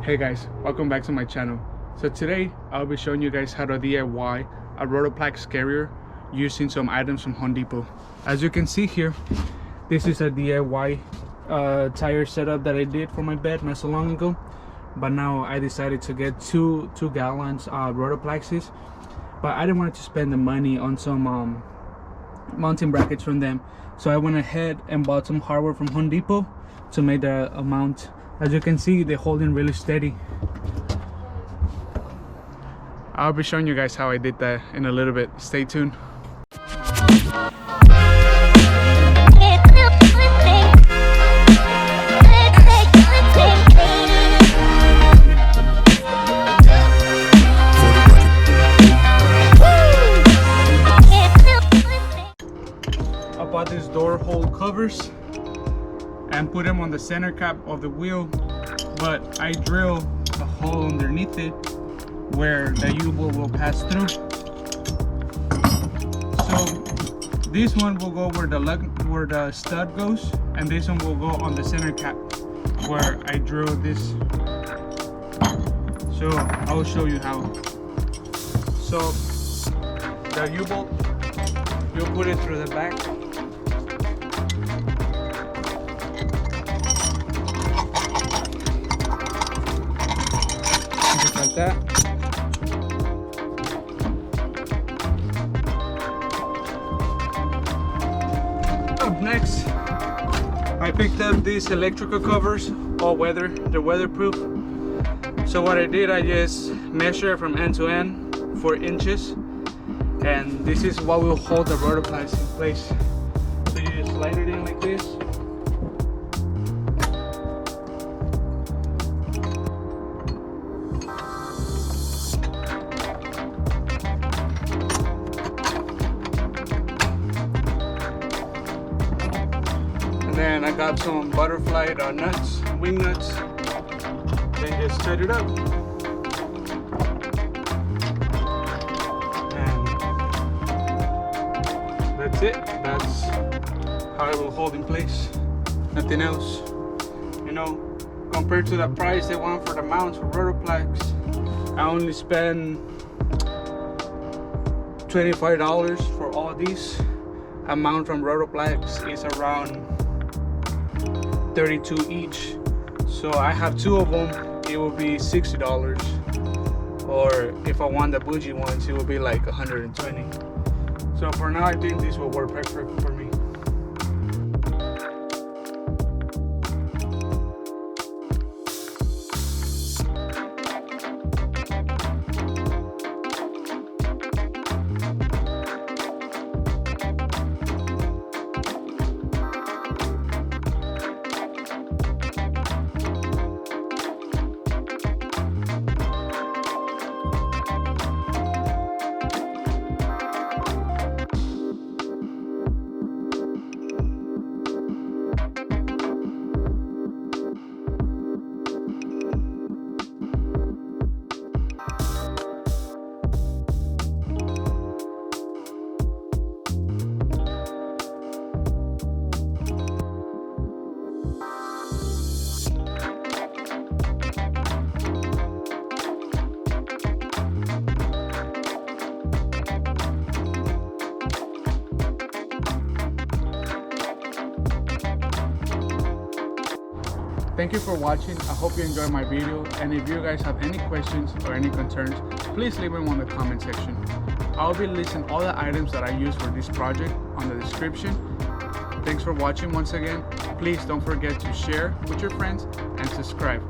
Hey guys, welcome back to my channel. So today I'll be showing you guys how to DIY a Rotopax carrier using some items from Home Depot. As you can see here, this is a DIY tire setup that I did for my bed not so long ago, but now I decided to get two gallons Rotopaxes, but I didn't want to spend the money on some mounting brackets from them, so I went ahead and bought some hardware from Home Depot to make the mount. As you can see, they're holding really steady. I'll be showing you guys how I did that in a little bit. Stay tuned. I bought these door hole covers and put them on the center cap of the wheel, but I drill a hole underneath it where the U-bolt will pass through. So this one will go where the stud goes, and this one will go on the center cap where I drill this. So I'll show you how. So the U-bolt, you'll put it through the back. Like that. Up next, I picked up these electrical covers, all weather, they're weatherproof. So what I did, I just measured from end to end 4 inches, and this is what will hold the Rotopax in place. So you just slide it in like this. And I got some butterfly nuts, wing nuts, then just set it up. And that's it. That's how it will hold in place. Nothing else. You know, compared to the price they want for the mounts for Rotopax, I only spend $25 for all these. A mount from Rotopax is around 32 each, so I have 2 of them. It will be $60, or if I want the bougie ones, it will be like 120. So for now, I think this will work perfect for me. Thank you for watching. I hope you enjoyed my video, and if you guys have any questions or any concerns, please leave them in the comment section. I'll be listing all the items that I use for this project on the description. Thanks for watching once again. Please don't forget to share with your friends and subscribe.